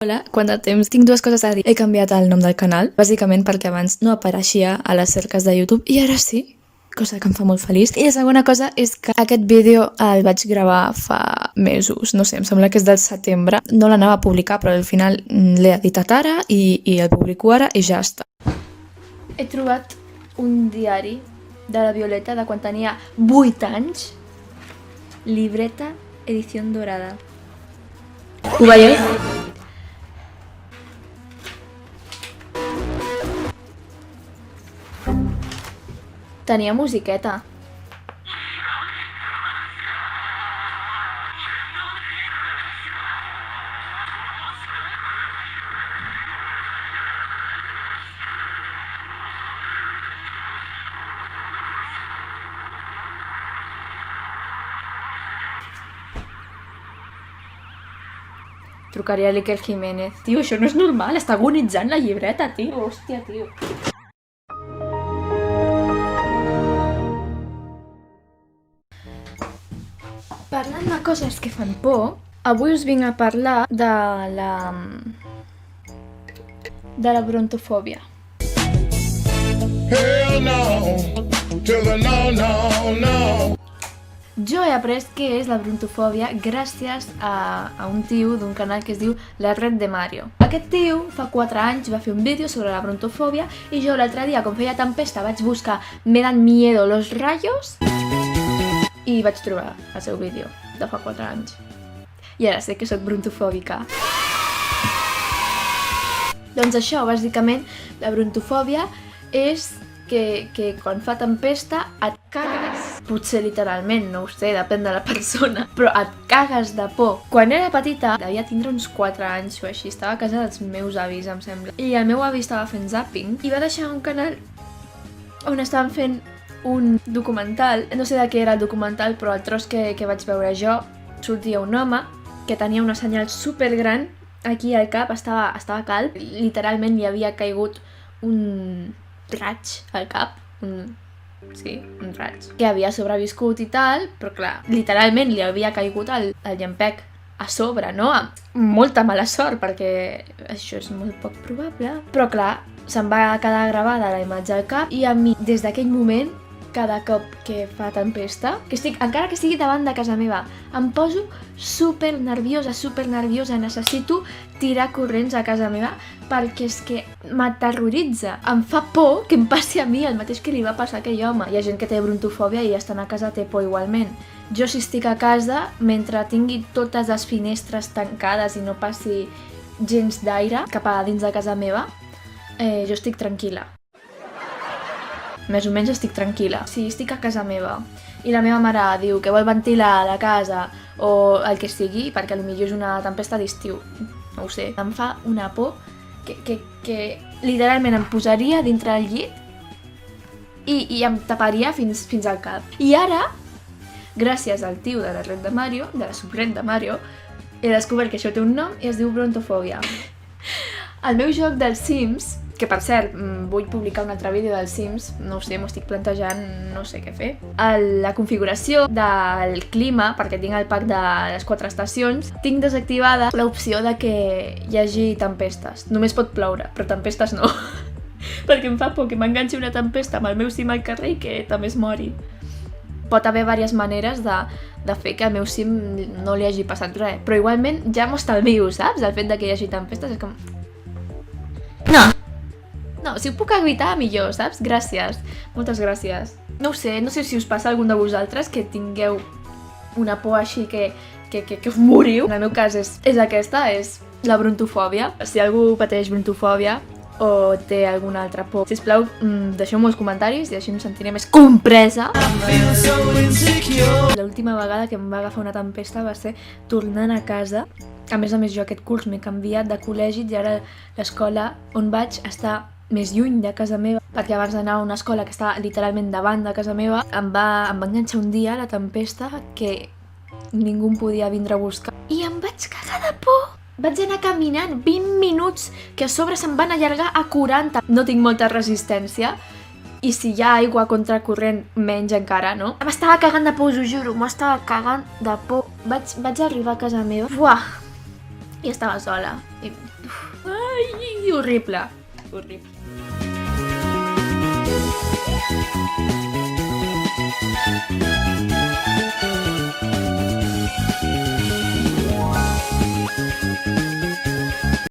Hola, quant de temps? Tinc dues coses a dir. He canviat el nom del canal, bàsicament perquè abans no apareixia a les cerques de YouTube i ara sí, cosa que em fa molt feliç. I la segona cosa és que aquest vídeo el vaig gravar fa mesos, no sé, em sembla que és del setembre. No l'anava a publicar, però al final l'he editat ara i el publico ara i ja està. He trobat un diari de la Violeta de quan tenia 8 anys. Libreta, edició dorada. Ho veieu? Tenia musiqueta. Trucaria a l'Iker Jiménez. Tio, això no és normal, està agonitzant la llibreta, tio. Hòstia, tio. Parlant de coses que fan por, avui us vinc a parlar de la brontofòbia. Hell no, to the no, no, no. Jo he après què és la brontofòbia gràcies a un tio d'un canal que es diu La Red de Mario. Aquest tio fa 4 anys va fer un vídeo sobre la brontofòbia i jo l'altre dia, com feia tempesta, vaig buscar Me dan miedo los rayos i vaig trobar el seu vídeo de fa 4 anys. I ara sé que sóc brontofòbica. Doncs això, bàsicament, la brontofòbia és que quan fa tempesta et cagues. Potser literalment, no ho sé, depèn de la persona, però et cagues de por. Quan era petita, devia tindre uns 4 anys o així, estava a casa dels meus avis, em sembla. I el meu avi estava fent zàping i va deixar un canal on estaven fent un documental. No sé de què era el documental, però el tros que vaig veure jo, sortia un home que tenia una senyal supergran aquí al cap, estava calb. Literalment li havia caigut un raig al cap, un raig, que havia sobreviscut i tal, però clar, literalment li havia caigut el llampec a sobre, no? Amb molta mala sort, perquè això és molt poc probable. Però clar, se'm va quedar gravada la imatge al cap i a mi, des d'aquell moment, cada cop que fa tempesta, encara que estigui davant de casa meva, em poso super nerviosa, necessito tirar corrents a casa meva perquè és que m'aterroritza. Em fa por que em passi a mi el mateix que li va passar a aquell home. Hi ha gent que té brontofòbia i estant a casa té por igualment. Jo, si estic a casa, mentre tingui totes les finestres tancades i no passi gens d'aire cap a dins de casa meva, jo estic tranquil·la. Més o menys estic tranquil·la. Si estic a casa meva i la meva mare diu que vol ventilar la casa o el que sigui, perquè potser és una tempesta d'estiu, no ho sé, em fa una por que literalment em posaria dintre del llit i em taparia fins al cap. I ara, gràcies al tio de la Red de Mario, de la subred de Mario, he descobert que això té un nom i es diu brontofòbia. El meu joc dels Sims, que per cert, vull publicar un altre vídeo dels Sims, no ho sé, m'ho estic plantejant, no sé què fer. La configuració del clima, perquè tinc el pack de les 4 estacions, tinc desactivada l'opció de que hi hagi tempestes. Només pot ploure, però tempestes no. Perquè em fa por que m'enganxi una tempesta amb el meu sim al carrer i que també es mori. Pot haver diverses maneres de fer que al meu sim no li hagi passat res, però igualment ja m'ho estalvio, saps? El fet de que hi hagi tempestes és com... No, si ho puc evitar, millor, saps? Gràcies. Moltes gràcies. No ho sé, no sé si us passa a algun de vosaltres que tingueu una por així que us moriu. En el meu cas és aquesta, és la brontofòbia. Si algú pateix brontofòbia o té alguna altra por, sisplau, deixeu-me els comentaris i així em sentiré més compresa. L'última vegada que em va agafar una tempesta va ser tornant a casa. A més, jo aquest curs m'he canviat de col·legi i ara l'escola on vaig està més lluny de casa meva, perquè abans d'anar a una escola que estava literalment davant de casa meva, em va enganxar un dia la tempesta que ningú em podia vindre a buscar. I em vaig cagar de por! Vaig anar caminant 20 minuts, que a sobre se'm van allargar a 40. No tinc molta resistència, i si hi ha aigua contracorrent, menys encara, no? M'estava cagant de por, us ho juro, m'estava cagant de por. Vaig arribar a casa meva. Buah! i estava sola. I... Ai, horrible. Horrible.